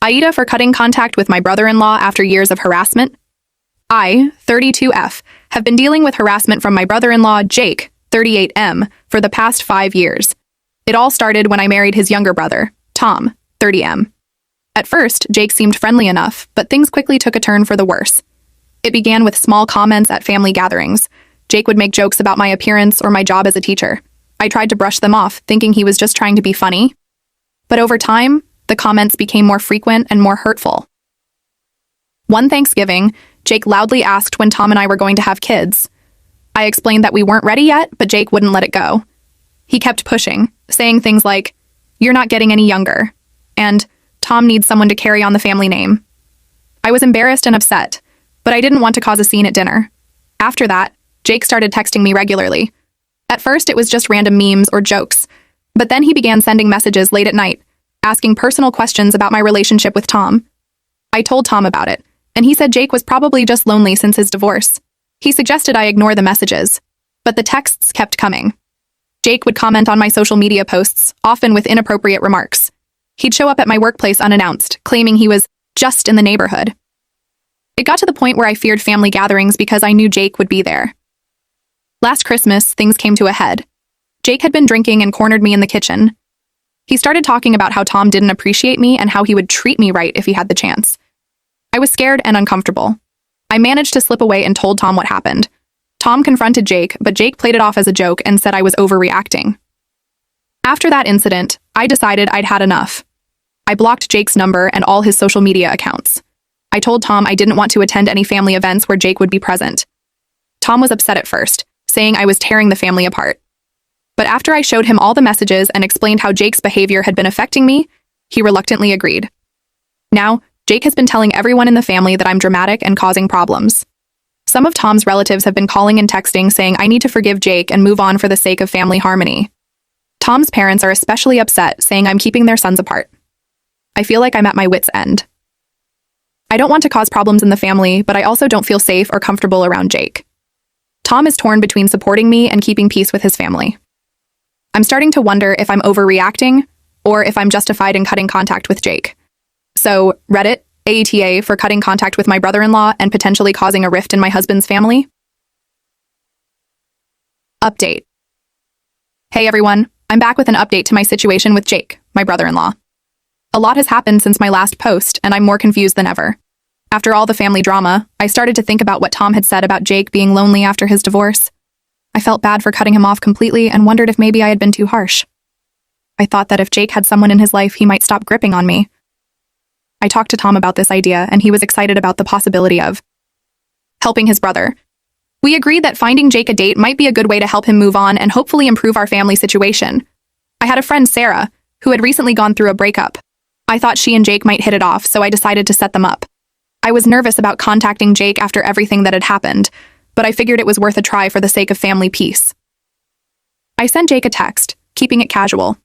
Aita for cutting contact with my brother-in-law after years of harassment. I, 32F, have been dealing with harassment from my brother-in-law, Jake, 38M, for the past 5 years. It all started when I married his younger brother, Tom, 30M. At first, Jake seemed friendly enough, but things quickly took a turn for the worse. It began with small comments at family gatherings. Jake would make jokes about my appearance or my job as a teacher. I tried to brush them off, thinking he was just trying to be funny. But over time, the comments became more frequent and more hurtful. One Thanksgiving, Jake loudly asked when Tom and I were going to have kids. I explained that we weren't ready yet, but Jake wouldn't let it go. He kept pushing, saying things like, "You're not getting any younger," and "Tom needs someone to carry on the family name." I was embarrassed and upset, but I didn't want to cause a scene at dinner. After that, Jake started texting me regularly. At first, it was just random memes or jokes, but then he began sending messages late at night, asking personal questions about my relationship with Tom. I told Tom about it, and he said Jake was probably just lonely since his divorce. He suggested I ignore the messages, but the texts kept coming. Jake would comment on my social media posts, often with inappropriate remarks. He'd show up at my workplace unannounced, claiming he was just in the neighborhood. It got to the point where I feared family gatherings because I knew Jake would be there. Last Christmas, things came to a head. Jake had been drinking and cornered me in the kitchen. He started talking about how Tom didn't appreciate me and how he would treat me right if he had the chance. I was scared and uncomfortable. I managed to slip away and told Tom what happened. Tom confronted Jake, but Jake played it off as a joke and said I was overreacting. After that incident, I decided I'd had enough. I blocked Jake's number and all his social media accounts. I told Tom I didn't want to attend any family events where Jake would be present. Tom was upset at first, saying I was tearing the family apart. But after I showed him all the messages and explained how Jake's behavior had been affecting me, he reluctantly agreed. Now, Jake has been telling everyone in the family that I'm dramatic and causing problems. Some of Tom's relatives have been calling and texting saying I need to forgive Jake and move on for the sake of family harmony. Tom's parents are especially upset, saying I'm keeping their sons apart. I feel like I'm at my wit's end. I don't want to cause problems in the family, but I also don't feel safe or comfortable around Jake. Tom is torn between supporting me and keeping peace with his family. I'm starting to wonder if I'm overreacting or if I'm justified in cutting contact with Jake. So, Reddit, AITA for cutting contact with my brother-in-law and potentially causing a rift in my husband's family. Update. Hey everyone, I'm back with an update to my situation with Jake, my brother-in-law. A lot has happened since my last post, and I'm more confused than ever. After all the family drama, I started to think about what Tom had said about Jake being lonely after his divorce. I felt bad for cutting him off completely and wondered if maybe I had been too harsh. I thought that if Jake had someone in his life, he might stop gripping on me. I talked to Tom about this idea, and he was excited about the possibility of helping his brother. We agreed that finding Jake a date might be a good way to help him move on and hopefully improve our family situation. I had a friend, Sarah, who had recently gone through a breakup. I thought she and Jake might hit it off, so I decided to set them up. I was nervous about contacting Jake after everything that had happened, but I figured it was worth a try for the sake of family peace. I sent Jake a text, keeping it casual.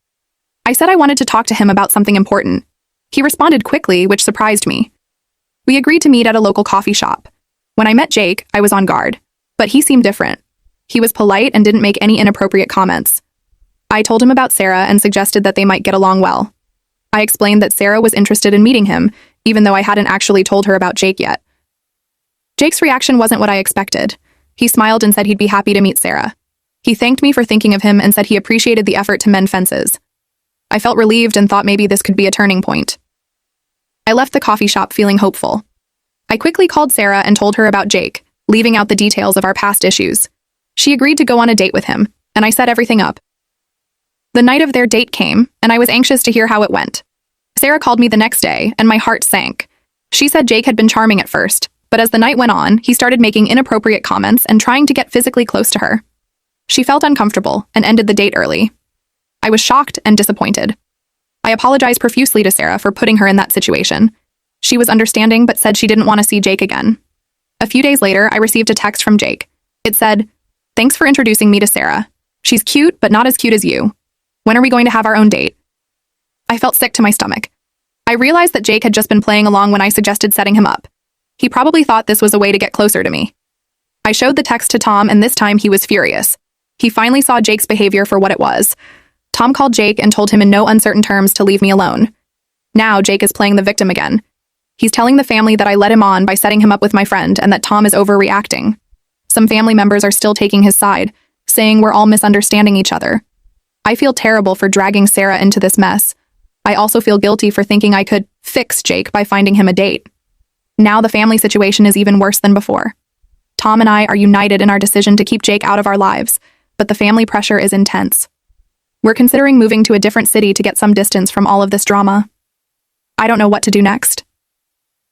I said I wanted to talk to him about something important. He responded quickly, which surprised me. We agreed to meet at a local coffee shop. When I met Jake, I was on guard, but he seemed different. He was polite and didn't make any inappropriate comments. I told him about Sarah and suggested that they might get along well. I explained that Sarah was interested in meeting him, even though I hadn't actually told her about Jake yet. Jake's reaction wasn't what I expected. He smiled and said he'd be happy to meet Sarah. He thanked me for thinking of him and said he appreciated the effort to mend fences. I felt relieved and thought maybe this could be a turning point. I left the coffee shop feeling hopeful. I quickly called Sarah and told her about Jake, leaving out the details of our past issues. She agreed to go on a date with him, and I set everything up. The night of their date came, and I was anxious to hear how it went. Sarah called me the next day, and my heart sank. She said Jake had been charming at first, but as the night went on, he started making inappropriate comments and trying to get physically close to her. She felt uncomfortable and ended the date early. I was shocked and disappointed. I apologized profusely to Sarah for putting her in that situation. She was understanding but said she didn't want to see Jake again. A few days later, I received a text from Jake. It said, "Thanks for introducing me to Sarah. She's cute, but not as cute as you. When are we going to have our own date?" I felt sick to my stomach. I realized that Jake had just been playing along when I suggested setting him up. He probably thought this was a way to get closer to me. I showed the text to Tom, and this time he was furious. He finally saw Jake's behavior for what it was. Tom called Jake and told him in no uncertain terms to leave me alone. Now Jake is playing the victim again. He's telling the family that I led him on by setting him up with my friend and that Tom is overreacting. Some family members are still taking his side, saying we're all misunderstanding each other. I feel terrible for dragging Sarah into this mess. I also feel guilty for thinking I could fix Jake by finding him a date. Now the family situation is even worse than before. Tom and I are united in our decision to keep Jake out of our lives, but the family pressure is intense. We're considering moving to a different city to get some distance from all of this drama. I don't know what to do next.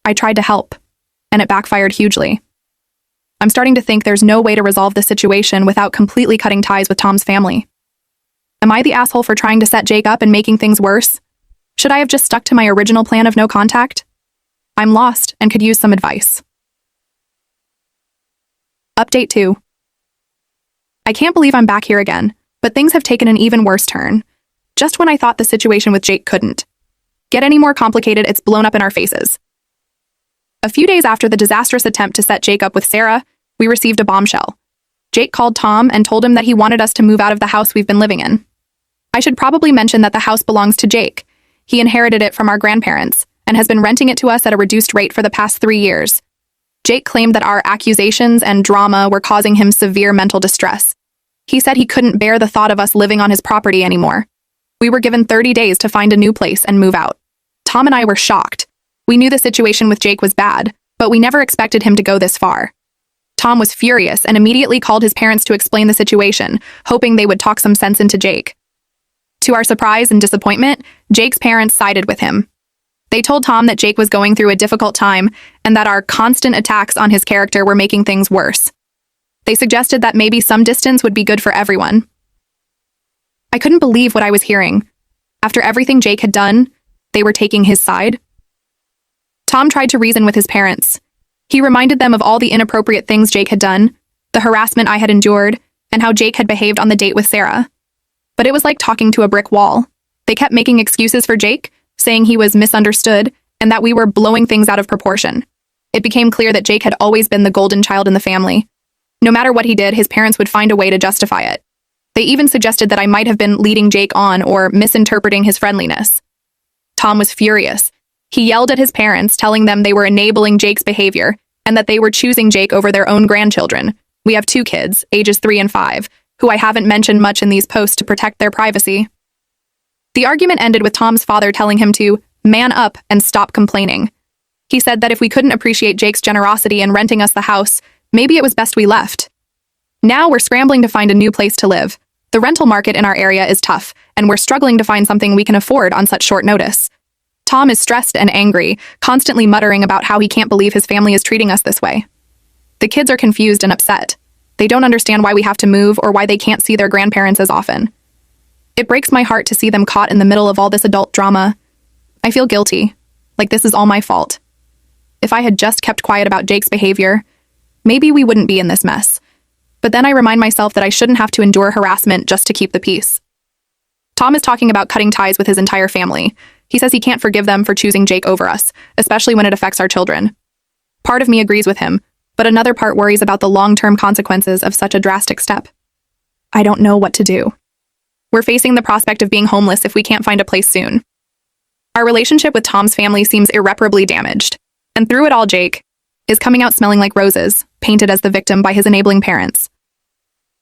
I tried to help, and it backfired hugely. I'm starting to think there's no way to resolve this situation without completely cutting ties with Tom's family. Am I the asshole for trying to set Jake up and making things worse? Should I have just stuck to my original plan of no contact? I'm lost and could use some advice. Update 2. I can't believe I'm back here again, but things have taken an even worse turn. Just when I thought the situation with Jake couldn't get any more complicated, it's blown up in our faces. A few days after the disastrous attempt to set Jake up with Sarah, we received a bombshell. Jake called Tom and told him that he wanted us to move out of the house we've been living in. I should probably mention that the house belongs to Jake. He inherited it from our grandparents and has been renting it to us at a reduced rate for the past 3 years. Jake claimed that our accusations and drama were causing him severe mental distress. He said he couldn't bear the thought of us living on his property anymore. We were given 30 days to find a new place and move out. Tom and I were shocked. We knew the situation with Jake was bad, but we never expected him to go this far. Tom was furious and immediately called his parents to explain the situation, hoping they would talk some sense into Jake. To our surprise and disappointment, Jake's parents sided with him. They told Tom that Jake was going through a difficult time and that our constant attacks on his character were making things worse. They suggested that maybe some distance would be good for everyone. I couldn't believe what I was hearing. After everything Jake had done, they were taking his side. Tom tried to reason with his parents. He reminded them of all the inappropriate things Jake had done, the harassment I had endured, and how Jake had behaved on the date with Sarah. But it was like talking to a brick wall. They kept making excuses for Jake, saying he was misunderstood and that we were blowing things out of proportion. It became clear that Jake had always been the golden child in the family. No matter what he did, his parents would find a way to justify it. They even suggested that I might have been leading Jake on or misinterpreting his friendliness. Tom was furious. He yelled at his parents, telling them they were enabling Jake's behavior and that they were choosing Jake over their own grandchildren. We have 2 kids, ages 3 and 5, who I haven't mentioned much in these posts to protect their privacy. The argument ended with Tom's father telling him to man up and stop complaining. He said that if we couldn't appreciate Jake's generosity in renting us the house, maybe it was best we left. Now we're scrambling to find a new place to live. The rental market in our area is tough, and we're struggling to find something we can afford on such short notice. Tom is stressed and angry, constantly muttering about how he can't believe his family is treating us this way. The kids are confused and upset. They don't understand why we have to move or why they can't see their grandparents as often. It breaks my heart to see them caught in the middle of all this adult drama. I feel guilty, like this is all my fault. If I had just kept quiet about Jake's behavior, maybe we wouldn't be in this mess. But then I remind myself that I shouldn't have to endure harassment just to keep the peace. Tom is talking about cutting ties with his entire family. He says he can't forgive them for choosing Jake over us, especially when it affects our children. Part of me agrees with him, but another part worries about the long-term consequences of such a drastic step. I don't know what to do. We're facing the prospect of being homeless if we can't find a place soon. Our relationship with Tom's family seems irreparably damaged, and through it all, Jake is coming out smelling like roses, painted as the victim by his enabling parents.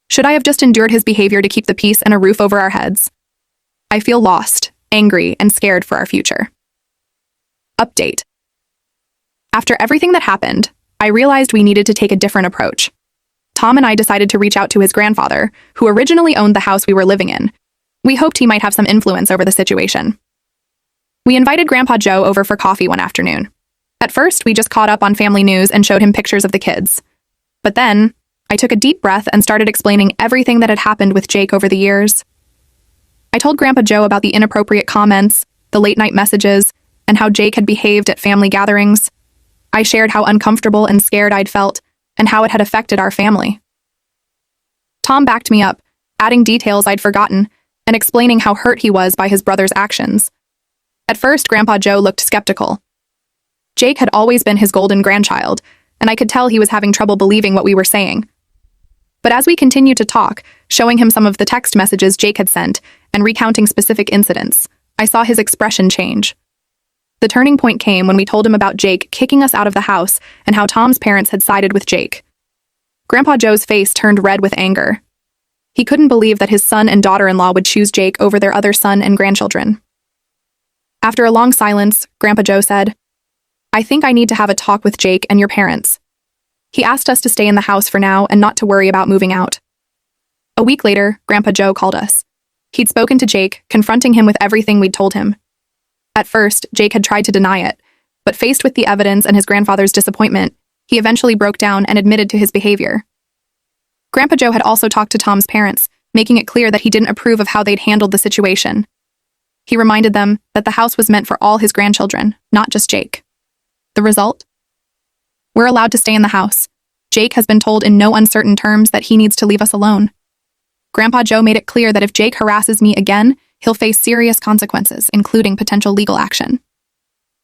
Should I have just endured his behavior to keep the peace and a roof over our heads? I feel lost, angry, and scared for our future. Update. After everything that happened, I realized we needed to take a different approach. Tom and I decided to reach out to his grandfather, who originally owned the house we were living in. We hoped he might have some influence over the situation. We invited Grandpa Joe over for coffee one afternoon. At first, we just caught up on family news and showed him pictures of the kids. But then, I took a deep breath and started explaining everything that had happened with Jake over the years. I told Grandpa Joe about the inappropriate comments, the late-night messages, and how Jake had behaved at family gatherings. I shared how uncomfortable and scared I'd felt, and how it had affected our family. Tom backed me up, adding details I'd forgotten, and explaining how hurt he was by his brother's actions. At first, Grandpa Joe looked skeptical. Jake had always been his golden grandchild, and I could tell he was having trouble believing what we were saying. But as we continued to talk, showing him some of the text messages Jake had sent, and recounting specific incidents, I saw his expression change. The turning point came when we told him about Jake kicking us out of the house and how Tom's parents had sided with Jake. Grandpa Joe's face turned red with anger. He couldn't believe that his son and daughter-in-law would choose Jake over their other son and grandchildren. After a long silence, Grandpa Joe said, "I think I need to have a talk with Jake and your parents." He asked us to stay in the house for now and not to worry about moving out. A week later, Grandpa Joe called us. He'd spoken to Jake, confronting him with everything we'd told him. At first, Jake had tried to deny it, but faced with the evidence and his grandfather's disappointment, he eventually broke down and admitted to his behavior. Grandpa Joe had also talked to Tom's parents, making it clear that he didn't approve of how they'd handled the situation. He reminded them that the house was meant for all his grandchildren, not just Jake. The result? We're allowed to stay in the house. Jake has been told in no uncertain terms that he needs to leave us alone. Grandpa Joe made it clear that if Jake harasses me again, he'll face serious consequences, including potential legal action.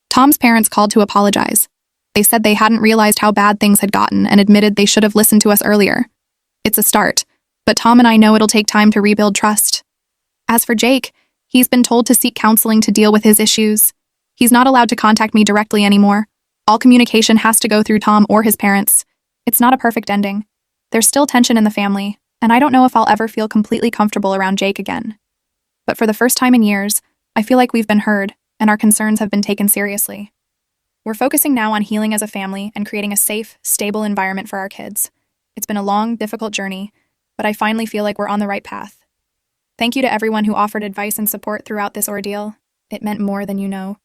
Tom's parents called to apologize. They said they hadn't realized how bad things had gotten and admitted they should have listened to us earlier. It's a start, but Tom and I know it'll take time to rebuild trust. As for Jake, he's been told to seek counseling to deal with his issues. He's not allowed to contact me directly anymore. All communication has to go through Tom or his parents. It's not a perfect ending. There's still tension in the family, and I don't know if I'll ever feel completely comfortable around Jake again. But for the first time in years, I feel like we've been heard, and our concerns have been taken seriously. We're focusing now on healing as a family and creating a safe, stable environment for our kids. It's been a long, difficult journey, but I finally feel like we're on the right path. Thank you to everyone who offered advice and support throughout this ordeal. It meant more than you know.